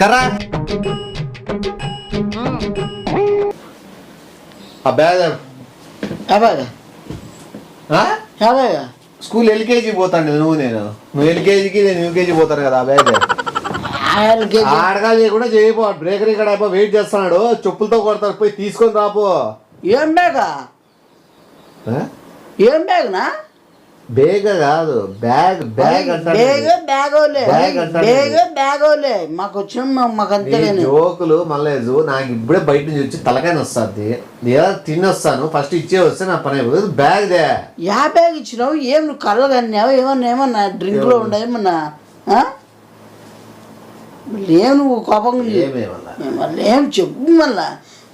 కర్రా ఆ bag school LKG పోతాండి నువ్వు ఎల్కేజీకి నేను యూకేజీ పోతాను కదా ఆ బ్యాగ్ ఆడగా చేయకుండా చేయపో బ్రేకరీ ఇక్కడ అయిపో వెయిట్ చేస్తున్నాడు చెప్పులతో కొడతాడు పోయి తీసుకొని రాపో ఏం బ్యాగా ఏం బ్యాగ్నా బేగ కాదు బ్యాగ్ బ్యాగ్ బ్యాగోలే మాకు వచ్చిన మాకు అంతే జోకులు మళ్ళీ నాకు ఇప్పుడే బయట నుంచి వచ్చి తలకాయ వస్తుంది లేదా తిని వస్తాను ఫస్ట్ ఇచ్చే వస్తే నా పని అయిపోతుంది బ్యాగ్ దే యా బ్యాగ్ ఇచ్చినావు ఏం నువ్వు కళ్ళు కన్నావు ఏమన్నా డ్రింక్ లో ఉండ ఏమన్నా ఏం నువ్వు కోపంగా మళ్ళీ ఏం చెప్పు మళ్ళా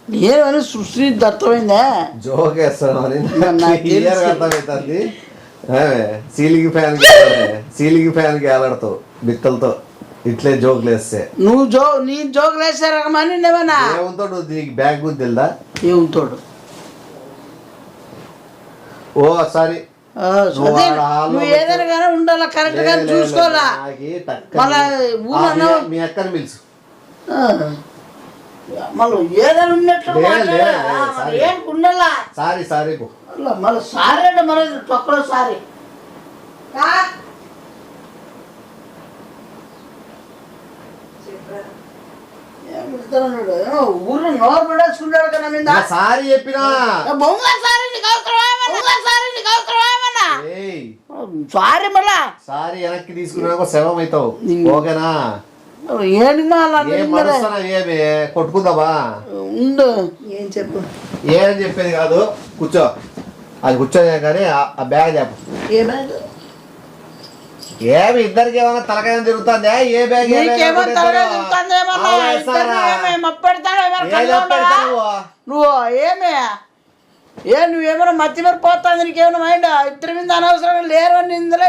నేనేమైనా సృష్టి అర్థమైందా జోక్ వేస్తాను అర్థమవుతుంది సీలింగ్ ఫ్యాన్ కి ఏలాడతావు బిత్తలతో ఇట్లే జోకులు వేస్తే నీ జోకులు వేసారని ఏమన్నా ఏముంటాడు నీకు బ్యాగ్ గురించి తెలుదా ఏముంటాడు ఓ సారీ నువ్వు ఏదైనా కానీ ఉండాలా కరెక్ట్ గా చూసుకోవాలా మీ అక్కని పిలుసు మళ్ళీ ఏదైనా ఉన్నట్లు ఏం ఉండాలా సారీ సారీ మళ్ళీ సారీ అంటే మళ్ళీ తొక్కలో సారీ ఊర్లో నోరు పడేసుకుంటాడు కదా మీద సారీ చెప్పినా సారీ మళ్ళా సారీ వెనక్కి తీసుకున్నా శవం అవుతావు ఓకేనా ఏమి కొట్టుకుందామా ఉండు ఏం చెప్పు ఏం చెప్పేది కాదు కూర్చో అది కూర్చోదే కానీ ఆ బ్యాగ్ చెప్పు ఏ బ్యాగ్ ఏమి ఇద్దరికి ఏమైనా తలకాయ తిరుగుతుందా ఏ బ్యాగ్ నువ్వు ఏమే నువ్వేమైనా మధ్య మరి పోతాంది నీకేమైనా మైండ్ ఇద్దరి మీద అనవసరం లేరు అని ఇందులో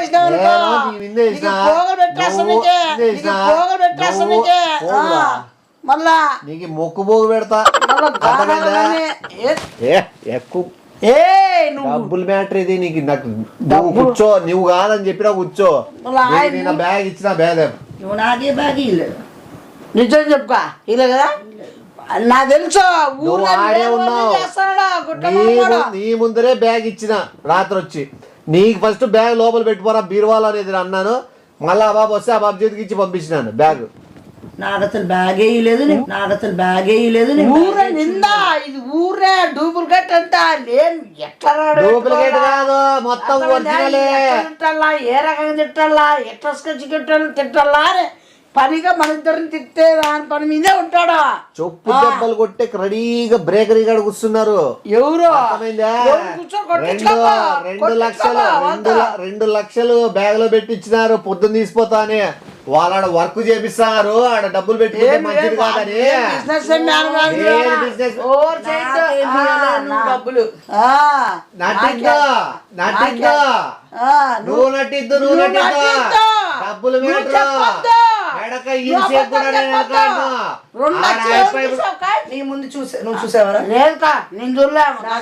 మళ్ళా నీకు మొక్కు పోగు పెడతా ఎక్కువ డబ్బులు మ్యాటర్ ఇది నీకు నాకు కూర్చో నువ్వు కాదని చెప్పినా కూర్చో బ్యాగ్ ఇచ్చిన బ్యాగ్ నువ్వు నాకే బ్యాగ్ ఇవ్వలేదు నిజం చెప్పుకా ఇలా కదా నాకు తెలుసు నీ ముందరే బ్యాగ్ ఇచ్చిన రాత్రి వచ్చి నీకు ఫస్ట్ బ్యాగ్ లోపల పెట్టుకోరా బీరువాలో అనేది అన్నాను మళ్ళీ ఆ బాబు వస్తే ఆ బాబు చేతికి ఇచ్చి పంపించినాను బ్యాగ్ నాకు అసలు బ్యాగ్ వేయలేదు ఊరే నిందా ఇది ఊరే డూప్లికేట్ అంట నేను ఎట్లా డూప్లికేట్ కాదు మొత్తం తిట్టాలా ఏ రకంగా తిట్టాలా ఎట్లా స్కెచ్ తిట్టాలా అని పనిగా మన ఇద్దరిని తిట్టే దాని పని మీదే ఉంటాడు చొప్పు దెబ్బలు కొట్టే రెడీగా బ్రేకరీ కాడ కూర్చున్నారు ఎవరు 2 లక్షలు బ్యాగ్ లో పెట్టించినారు పొద్దున్న తీసిపోతానే వాళ్ళ వర్క్ చేపిస్తున్నారు ఆడ డబ్బులు పెట్టి మంచిది కాదని నువ్వు నటిద్దు డబ్బులు నీ ముందు నువ్వు చూసావరా నేను చూడలేవనా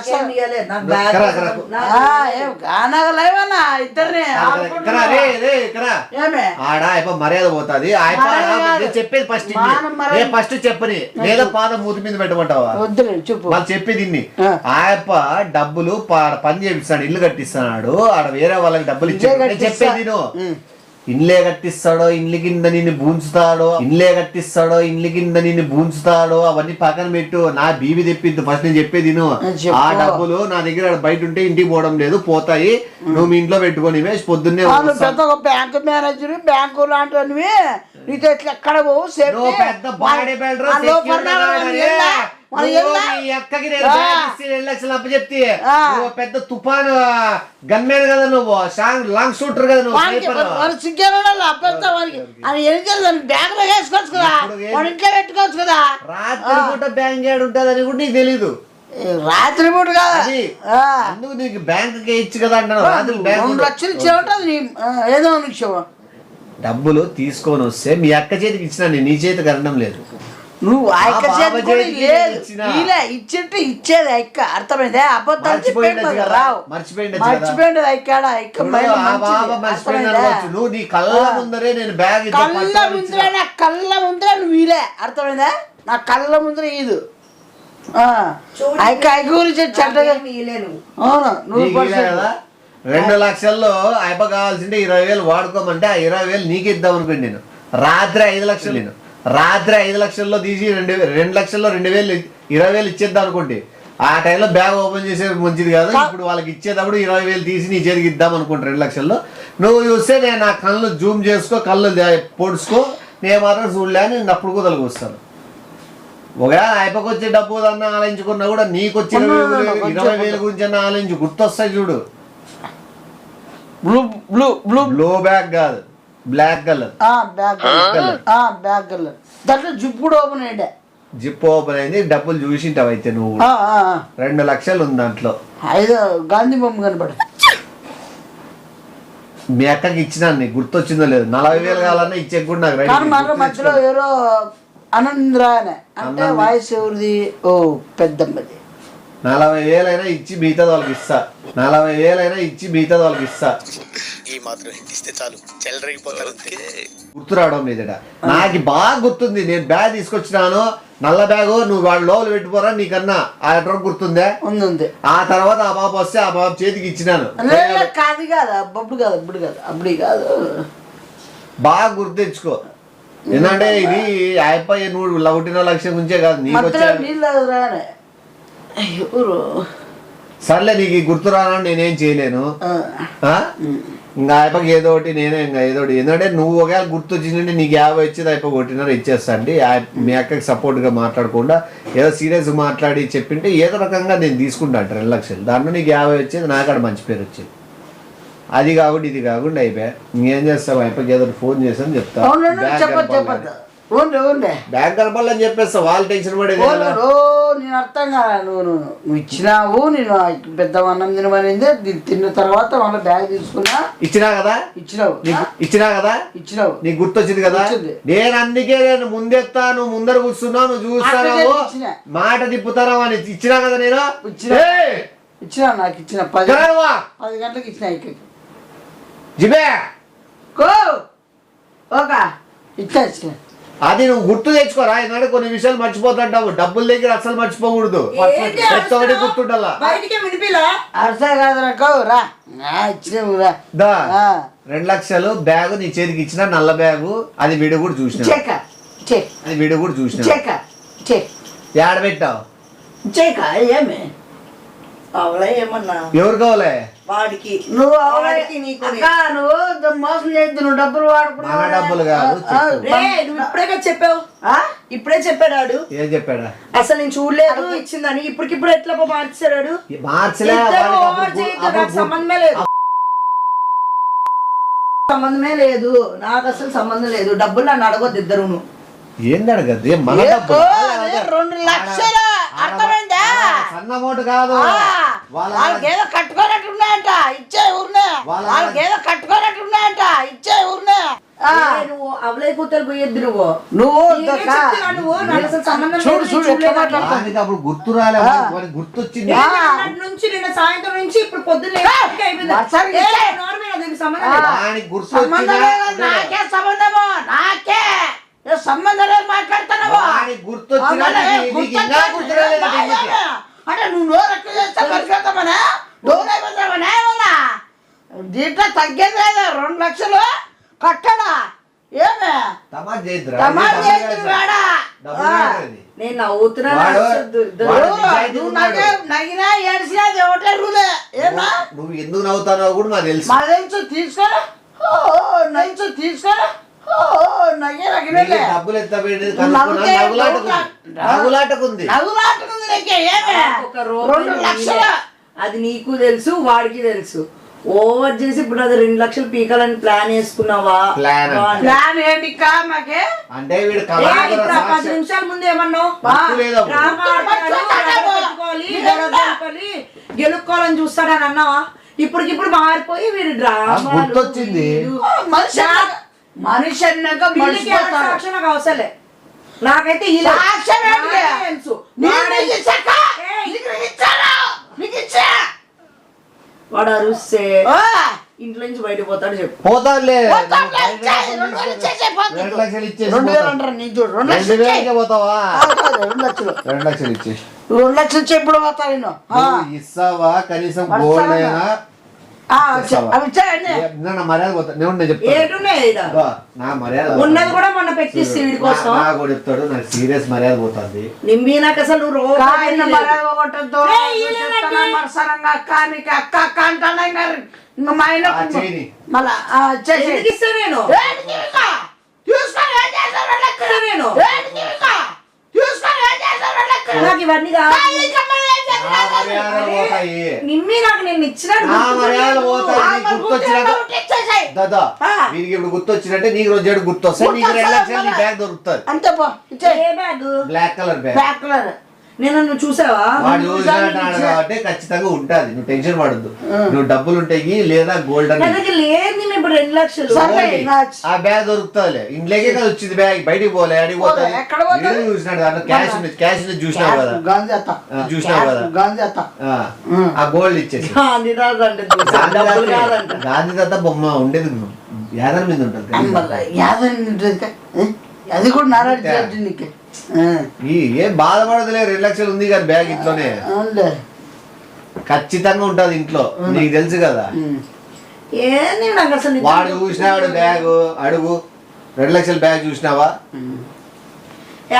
ఇద్దరిని ఆడ మర్యాద పోతుంది చెప్పేది ఫస్ట్ చెప్పని లేదా పాద మూతి మీద పెట్టమంటావా వాళ్ళు చెప్పేది ఇన్ని ఆయప్ప డబ్బులు పని చేపిస్తాడు ఇల్లు కట్టిస్తున్నాడు ఆడ వేరే వాళ్ళకి డబ్బులు ఇచ్చి చెప్పేది ఇండ్లే కట్టిస్తాడో ఇండ్ల కింద నిన్ను బూంచుతాడో అవన్నీ పక్కన పెట్టు నా బీబీ తెప్పిద్దు ఫస్ట్ నేను చెప్పేది ఆ డబ్బులు నా దగ్గర బయట ఉంటే ఇంటికి పోవడం లేదు పోతాయి నువ్వు మీ ఇంట్లో పెట్టుకొని పొద్దున్నే బ్యాంకు మేనేజర్ బ్యాంకు లాంటివి నీకు ఎక్కడ పోవు పెద్ద బాడీ బిల్డర్ అక్కకి 2 లక్షలు అప్పు చెప్తే పెద్ద తుఫాను గన్మేన్ కదా నువ్వు లాంగ్ షూటర్ కదా నువ్వు బ్యాంక్ లో వేసుకోవచ్చు కదా ఇంట్లో పెట్టుకోవచ్చు కదా రాత్రి పూట బ్యాంక్ ఏడు ఉంటుందని కూడా నీకు తెలీదు రాత్రి పూట కాదు అందుకు నీకు బ్యాంక్ ఇచ్చు కదా అంటాను రాత్రి 2 లక్షలు ఇచ్చేవంటే ఏదో ఇచ్చావు డబ్బులు తీసుకొని వస్తే మీ అక్క చేతికి ఇచ్చినా నీ చేతికి అనడం లేదు నువ్వు ఆయక్క బాబా చేతి కూడా చేతికి లేదు ఇచ్చినా. ఇలా ఇచ్చింటే ఇచ్చేది అక్క అర్థమైందా అబద్ధాలు మర్చిపోయిండొచ్చు చెప్పేది కదా, రావు మర్చిపోయిండొచ్చు కదా. మర్చిపోయింది అక్కడ అక్క మైండ్ ఆ బాబా మంచిది, మర్చిపోయిన అర్థమైందా? అనుకోవచ్చు. నువ్వు నీ కళ్ళ ముందరే నేను బ్యాగ్ కళ్ళ ముందరే నువ్వు వీలే అర్థమైందా నా కళ్ళ ముందర ఈదు అక్క అక్క గురించి చెడ్డగా అవును నువ్వు కదా. 2 లక్షల్లో అయిపో కావాల్సింటే 20,000 వాడుకోమంటే ఆ 20,000 నీకు ఇద్దాం అనుకోండి. నేను రాత్రి 5 లక్షలు రాత్రి 5 లక్షల్లో తీసి 2 లక్షల్లో 2,000 20,000 ఇచ్చేద్దాం అనుకోండి. ఆ టైంలో బ్యాగ్ ఓపెన్ చేసేది మంచిది కాదు. ఇప్పుడు వాళ్ళకి ఇచ్చేటప్పుడు 20,000 తీసి నీ చేతికి ఇద్దాం అనుకుంటా 2 లక్షల్లో. నువ్వు చూస్తే నేను నా కళ్ళు జూమ్ చేసుకో, కళ్ళు పొడుచుకో, నేను మాత్రం చూడలే అని నేను అప్పుడు కుదలకు వస్తాను. ఒకవేళ అయిపోకి వచ్చే డబ్బు అన్న ఆలోచించుకున్నా కూడా నీకు వచ్చే 20,000 గురించి అన్న ఆలోచించు. గుర్తొస్తాయి చూడు. బ్లూ బ్యాగ్ కాదు, బ్లాక్ కలర్ బ్యాగ్ కలర్ దాంట్లో జిప్ కూడా ఓపెన్ అయ్యా జిప్ ఓపెన్ అయింది. డబ్బులు చూసింటావు అయితే నువ్వు. 2 లక్షలు ఉంది దాంట్లో. 5 గాంధీ బొమ్మ కనపడ మీ అక్కకి ఇచ్చినాను, నీకు గుర్తొచ్చిందో లేదు. 40,000 కావాలన్నా ఇచ్చే కూడా నాకు రైట్. మధ్యలో ఎవరో అనంద్ర అంటే వాయిస్ ఎవరిది? ఓ పెద్దమ్మది. 40,000 అయినా ఇచ్చి మిగతా వాళ్ళకి ఇస్తా. 40,000 అయినా ఇచ్చి మిగతా వాళ్ళకి ఇస్తా. ఈ మాత్రం ఇస్తే చాలు, చెల్లరగిపోతారు. గుర్తు రావడం లేదట. నాకు బాగా గుర్తుంది. నేను బ్యాగ్ తీసుకొచ్చినాను, నల్ల బ్యాగు. నువ్వు వాడు లోపల పెట్టిపోరా నీకన్నా ఆ ట్రంక్ గుర్తుందే? ఉంది. ఆ తర్వాత ఆ బాబు వస్తే ఆ బాబు చేతికి ఇచ్చినాను. కాదు కాదు అప్పుడు కాదు అప్పుడు కాదు అప్పుడు కాదు. బాగా గుర్తు తెచ్చుకో. ఎందుకంటే ఇది అయిపోయి నువ్వు 1 లక్షం గురించే కాదు నీకు వచ్చే. సర్లే, నీకు గుర్తు రానని నేనేం చేయలేను. ఇంకా అయిపోయి ఏదో ఒకటి నేనే ఇంకా ఏదో ఒకటి. ఎందుకంటే నువ్వు ఒకవేళ గుర్తు వచ్చిందంటే నీకు 50 ఇచ్చేది అయిపోయి 1.5 ఇచ్చేస్తా అండి. మీ అక్కకి సపోర్ట్గా మాట్లాడకుండా ఏదో సీరియస్గా మాట్లాడి చెప్పింటే ఏదో రకంగా నేను తీసుకుంటాను 2 లక్షలు. దాంట్లో నీకు 50 వచ్చేది, నాకాడ మంచి పేరు వచ్చేది. అది కాకుండా ఇది కాకుండా అయిపోయా. ఇంకేం చేస్తావు? అయిపోయి ఏదో ఫోన్ చేసాను చెప్తా. బ్యాంక్ కలపాలని చెప్పేస్తా. వాళ్ళు టెన్షన్ పడేది. నేను అర్థం కాదా? నువ్వు ఇచ్చినావు, నేను పెద్ద అన్నం తినమనింది. తిన్న తర్వాత వాళ్ళ బ్యాగ్ తీసుకున్నా. ఇచ్చినా కదా? ఇచ్చినా కదా? నీకు గుర్తొచ్చింది కదా? నేను అందుకే నేను ముందెత్తాను, ముందర కూర్చున్నావు, నువ్వు చూస్తావు, మాట తిప్పుతారా అని ఇచ్చినా కదా? నేను ఇచ్చినా నాకు ఇచ్చిన 10 గంటలకు ఇచ్చిన జిబే ఇచ్చిన. అది నువ్వు గుర్తు తెచ్చుకోరా. ఎందుకంటే కొన్ని విషయాలు మర్చిపోతుంటావు. డబ్బుల దగ్గర అసలు మర్చిపోకూడదు. ఒకటి గుర్తుండాలా. అర్థం కాదురా ఇచ్చినవురా. 2 లక్షలు బ్యాగు నీ చేతికి ఇచ్చిన, నల్ల బ్యాగు. అది వీడు కూడా చూసిన. అది వీడు కూడా చూసిన. ఏడ పెట్టావు? ఏమే ఏమన్నా ఎవరు కావాలే? వాడికి నువ్వు మోసం చేయద్దు. నువ్వు డబ్బులు వాడుకున్నా. డబ్బులు కాదు. నువ్వు ఇప్పుడే చెప్పావు. ఇప్పుడే చెప్పాడు. ఏం చెప్పాడా? అసలు నేను చూడలేదు ఇచ్చిందని. ఇప్పటికిప్పుడు ఎట్లా మార్చాడు? మార్చలే. సంబంధమే లేదు. నాకు అసలు సంబంధం లేదు. డబ్బులు నన్ను అడగొద్దు. ఇద్దరు ఏంది అడగద్దు? 2 లక్షలు అర్థమైందా? సన్న అమౌంట్ కాదు. వాళ్ళకి ఏదో కట్టుకోనట్టున్నాయంట. ఇచ్చే ఊరినే. వాళ్ళకి ఏదో కట్టుకోనట్టున్నాయంట. ఇచ్చే ఊరినే. నువ్వు అవలే కూతురు పోయేద్దు. నువ్వు అప్పుడు గుర్తు రాలే. గుర్తొచ్చింది నుంచి నిన్న సాయంత్రం నుంచి ఇప్పుడు పొద్దున్నే నాకే సంబంధము. నాకే సంబంధం లేదు మాట్లాడుతున్నావు. అంటే నువ్వు నోరెక్కువ చేస్తే పరిగెత్తామనే డోనైపోతామనే ఉన్నా. దీంట్లో తగ్గేది లేదు. 2 లక్షలు కట్టడా ఏమే నేను నవ్వుతున్నా. నగినా ఏడ్చినా ఒకటే రూలే. ఏమా నువ్వు ఎందుకు నవ్వుతావు కూడా నాకు తెలుసు. మా తెలుసు. తీసుకోరా తీసుకోరా. డబ్బులు ఎంత నవ్వులాటకుంది. అది నీకు తెలుసు, వాడికి తెలుసు. ఓవర్ చేసి ఇప్పుడు అది 2 లక్షలు పీకాలని ప్లాన్ వేసుకున్నావా? ప్లాన్ ఏంటి మాకే అంటే 10 నిమిషాల ముందు ఏమన్నావు? గెలుక్కోవాలని చూస్తాడని అన్నావా? ఇప్పటికిప్పుడు మారిపోయి వీడు డ్రామా. గుర్తొచ్చింది. మనిషి అన్నాక అవసరలే. నాకైతే వాడు అరుస్తే ఇంట్లో నుంచి బయటకు పోతాడు చెప్పు. పోతాడులే. 2,000 పోతావా? 2 లక్షలు 2 లక్షలు ఇచ్చి 2 లక్షలు ఇచ్చి ఎప్పుడు పోతా నేను ఇస్తావా? కనీసం గోల్డ్ అయినా మర్యాద పోతా. నా మర్యాద ఉన్నది కూడా మొన్న పెట్టిస్తే వీడి కోసం కూడా చెప్తాడు. నాకు సీరియస్ మర్యాద పోతుంది. నింబి నాకు అసలు ఇవన్నీ నిమ్మి నాకు నేను ఇచ్చిన ఇప్పుడు గుర్తొచ్చినట్టే నీకు రోజు గుర్తొస్తాయి. నీకు 2 లక్షలు నీ బ్యాగ్ దొరుకుతుంది. అంతే బ్లాక్ కలర్ బ్యాగ్. నేను నువ్వు చూసావా? వాడు కాబట్టి ఖచ్చితంగా ఉంటది. నువ్వు టెన్షన్ పడద్దు. నువ్వు డబ్బులు ఉంటాయి లేదా గోల్డ్ లేదు ఇప్పుడు 2 లక్షలు ఆ బ్యాగ్ దొరుకుతుంది. ఇంట్లోకే కదా వచ్చింది బ్యాగ్. బయటికి పోలే అడిగి పోతుంది. చూసినాడు దాంట్లో క్యాష్ చూసినావు కదా. చూసినావు కదా ఆ గోల్డ్ ఇచ్చేసి గాంధీ తాత బొమ్మ ఉండేది యాదన మీద ఉంటుంది. అది కూడా నారాయణ నీకు ఏం బాధపడదులే. 2 లక్షలు ఉంది కదా బ్యాగ్ ఇంట్లోనే ఖచ్చితంగా ఉంటది ఇంట్లో. నీకు తెలుసు కదా. వాడు చూసినావాడు బ్యాగ్ అడుగు. 2 లక్షల బ్యాగ్ చూసినావా?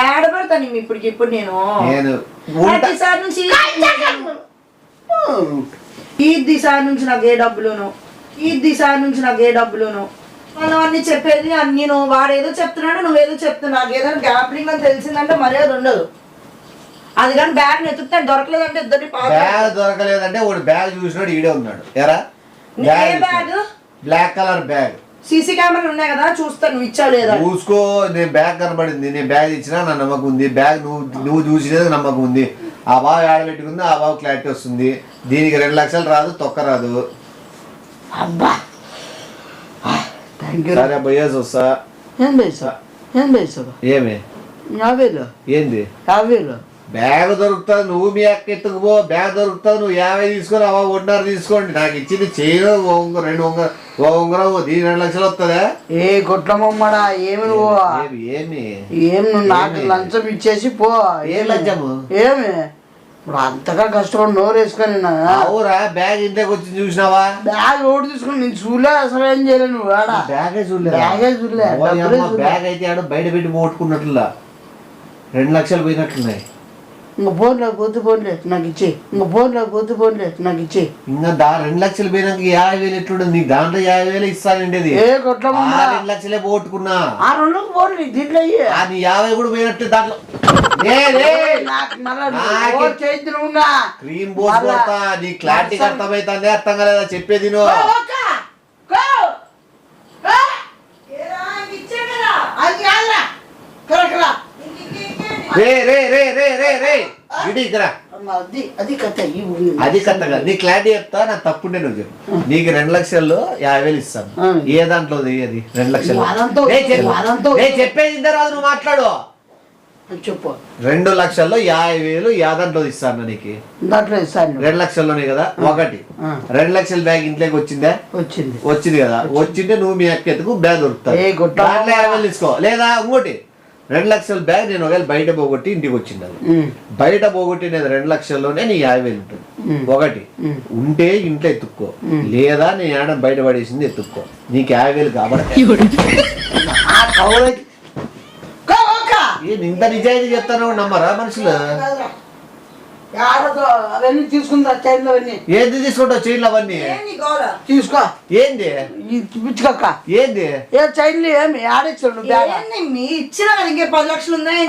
ఏడబడతాను ఇప్పుడు నేను ఈ దిశ నుంచి నాకు ఏ డబ్బులును మనం అన్ని చెప్పేది నేను వాడేదో చెప్తున్నాడు నువ్వేదో చెప్తున్నా. నాకు ఏదైనా గ్యాప్లింగ్ అని తెలిసిందంటే మర్యాద ఉండదు. అది కానీ బ్యాగ్ ఎత్తుతే దొరకలేదంటే ఇద్దరి బ్యాగ్ దొరకలేదంటే వాడు బ్యాగ్ చూసినాడు ఈడే ఉన్నాడు. ఎరా bag black colour bag. CC కెమెరాలు ఉన్నాయి కదా చూస్తాను నువ్వు ఇచ్చావు లేదా చూసుకో. నేను బ్యాగ్ కనబడింది. నేను బ్యాగ్ ఇచ్చినా నా నమ్మకం ఉంది. బ్యాగ్ నువ్వు చూసినది నమ్మకం ఉంది. ఆ బాబు ఆడబెట్టుకుంది. ఆ బాబు క్లారిటీ వస్తుంది. దీనికి 2 లక్షలు రాదు తొక్క రాదు. అబ్బా సరే పోయేసి వస్తా. ఏమి ఏంది బ్యాగ్ దొరుకుతుంది. నువ్వు మీ అక్క ఎత్తుకుపో. బ్యాగ్ దొరుకుతుంది. నువ్వు 50 తీసుకొని 1.5 తీసుకోండి. నాకు ఇచ్చింది చైన్ 2 ఉంగరం. దీని 2 లక్షలు వస్తుందా? ఏ కొట్లమ్మడా ఏమి నువ్వు ఏమి నువ్వు నాకు లంచం ఇచ్చేసి పో. ఏ లంచము? ఏమి ఇప్పుడు అంతగా కష్టపడి నోరు వేసుకొని అవురా బ్యాగ్ ఇంట్లోకి వచ్చి చూసినావా? బ్యాగ్ ఓడి తీసుకుని నేను చూడలే. అసలు ఏం చేయలేదు నువ్వు బ్యాగే చూడలే. బ్యాగ్ అయితే ఆడ బయట పెట్టి పోగొట్టుకున్నట్లులా 2 లక్షలు పోయినట్లున్నాయి. ఇంకా ఫోన్లో పోతే నాకు ఇచ్చే ఇంకా 2 లక్షలు పోయినాక 50,000 ఎట్లుండదు? నీకు దాంట్లో 50,000 ఇస్తానండి. ఏ కొట్ల 2 లక్షలే పోగొట్టుకున్నా. ఆ 2 ఫోన్లు దీంట్లో 50 కూడా పోయినట్టు దాంట్లో క్రీమ్ బోస్ కొడతా. నీ క్లారిటీకి అర్థమైతుంది. అర్థం కాలేదా చెప్పేది? అది కథ కాదు. నీ క్లారిటీ చెప్తా. నాకు తప్పుండే నువ్వు చెప్పు. నీకు 2 లక్షల్లో 50,000 ఇస్తాను. ఏ దాంట్లో అది 2 లక్షలు చెప్పేది తర్వాత నువ్వు మాట్లాడు. చెప్పు. 2 లక్షల్లో 50,000 దాంట్లో ఇస్తాను. నీకు దాంట్లో ఇస్తాను. 2 లక్షల్లోనే కదా. ఒకటి 2 లక్షల బ్యాగ్ ఇంట్లోకి వచ్చిందా? వచ్చింది కదా. వచ్చింటే నువ్వు మీ అక్క ఎత్తుకు బ్యాగ్ దొరుకుతావు. 50,000 తీసుకో. లేదా ఇంకోటి 2 లక్షల బ్యాగ్ నేను ఒకవేళ బయట పోగొట్టి ఇంటికి వచ్చింది. అది బయట పోగొట్టినది 2 లక్షల్లోనే నీ 50,000 ఉంటుంది. ఒకటి ఉంటే ఇంట్లో ఎత్తుక్కో. లేదా నేను ఏడ బయట పడేసింది ఎత్తుక్కో. నీకు 50,000 కాబట్టి ఇంత నిజాయితీ చెప్తాను. నమ్మరా మనుషులు? అవన్నీ తీసుకుంటా చైన్లు అవన్నీ. ఏంది తీసుకుంటావు చైన్లు అవన్నీ? తీసుకో. ఏంది పిచ్చుకోక్క ఏంది? ఏ చైన్లు ఏమి ఆడిచ్చాడు ఇచ్చిన ఇంకే 10 లక్షలు ఉన్నాయి.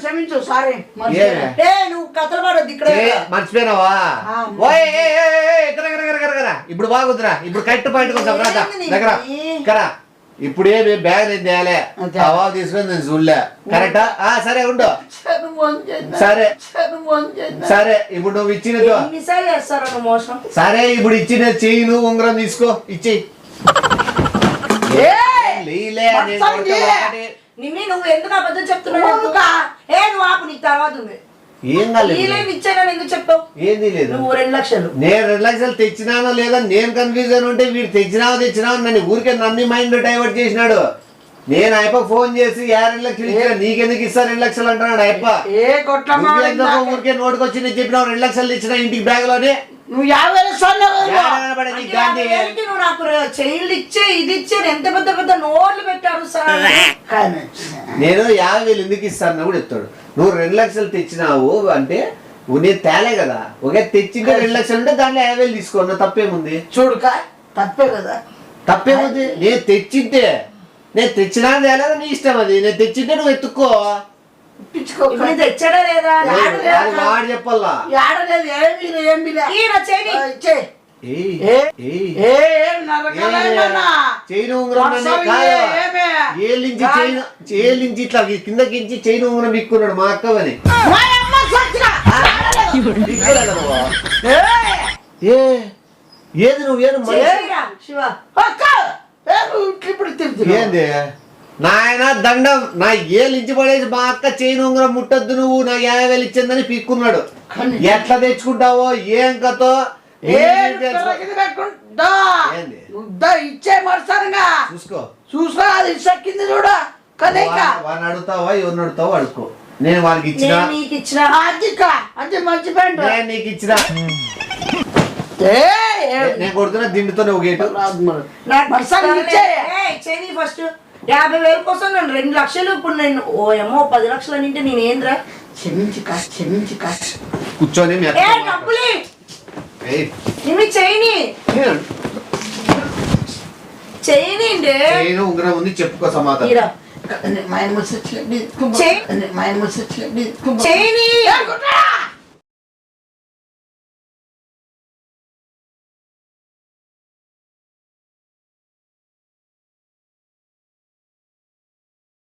క్షమించు సారీ. నువ్వు కథలు పడద్దు ఇక్కడ. మర్చిపోయినావా? ఇప్పుడు బాగుందిరా. ఇప్పుడు కరెక్ట్ పాయింట్ కొంచెం దగ్గర ఇప్పుడు ఏమి బ్యాగ్ నేను తేలే. బాబు తీసుకొని నేను చూడలే. కరెక్టా? సరే ఉండు. సరే ఇప్పుడు నువ్వు ఇచ్చిన సరే ఇప్పుడు ఇచ్చిన చెయ్యి ఉంగరం తీసుకో. ఇచ్చేయి. నిన్ను నువ్వు ఎందుకు అబద్ధం చెప్తున్నావు నువ్వు ఆపు నీకు తర్వాత ఉంది ఏం కాలేదు ఇచ్చాను ఎందుకు చెప్పావు ఏంది లేదు నువ్వు 2 లక్షలు నేను 2 లక్షలు తెచ్చినానో లేదా నేను కన్ఫ్యూజన్ ఉంటే వీడు తెచ్చినావో నన్ను ఊరికే నన్ను మైండ్ డైవర్ట్ చేసినాడు. నేను అయ్యప్ప ఫోన్ చేసి 2 లక్షలు ఇచ్చిన నీకెందుకు ఇస్తా 2 లక్షలు అంటున్నాడు అయ్యప్ప. ఊరికే నోటుకొచ్చి నేను చెప్పినావు 2 లక్షలు ఇచ్చిన ఇంటికి బ్యాగ్ లోనే నువ్వు 50,000 నువ్వు నాకు చైల్డ్ ఇచ్చే ఇది ఇచ్చే ఎంత పెద్ద పెద్ద నోట్లు పెట్టారు సార్. నేను 50,000 ఎందుకు ఇస్తాను కూడా చెప్తాడు. నువ్వు 2 లక్షలు తెచ్చినావు అంటే నేను తేలే కదా. ఒకే తెచ్చింటే 2 లక్షలు ఉంటే దాంట్లో 50,000 తీసుకో తప్పేముంది. చూడుక తప్పే కదా తప్పేముంది. నేను తెచ్చింటే నేను తెచ్చినా తేలేదా నీ ఇష్టం. అది నేను తెచ్చింటే నువ్వు ఎత్తుక్కో. తెచ్చాడా లేదా వాడు చెప్పాలా చైన్ ఉంగరం ఏళ్ళించి ఇట్లా కిందకించి చైన్ ఉంగరం ఇక్కున్నాడు మా అక్కవని. ఏది నువ్వు ఏంది నాయన దండం నా ఏలించి పడేసి మా అక్క చైన్ ఉంగరం ముట్టద్దు నువ్వు నా 50,000 ఇచ్చిందని పీక్కున్నాడు. ఎట్లా తెచ్చుకుంటావో ఏం కతో ఇచ్చే మరుసరంగా చూసుకో అది ఇచ్చింది చూడ వాడిని అడుగుతావా ఎవరిని అడుగుతావో అడుక్కో. నేను వాడికి ఇచ్చిన నీకు ఇచ్చిన అంటే మర్చిపోయింది నేను నీకు ఇచ్చిన నేను కొడుతున్నా దిండుతో నువ్వు గేటు ఫస్ట్ 50,000 కోసం నేను 2 లక్షలు ఇప్పుడు నేను ఏమో 10 లక్షలు అంటే నేను ఏంద్రా క్షమించి కూర్చొని డబ్బులు చేయని ఉంగరం ఉంది చెప్పుకో సమాధానం. చేయని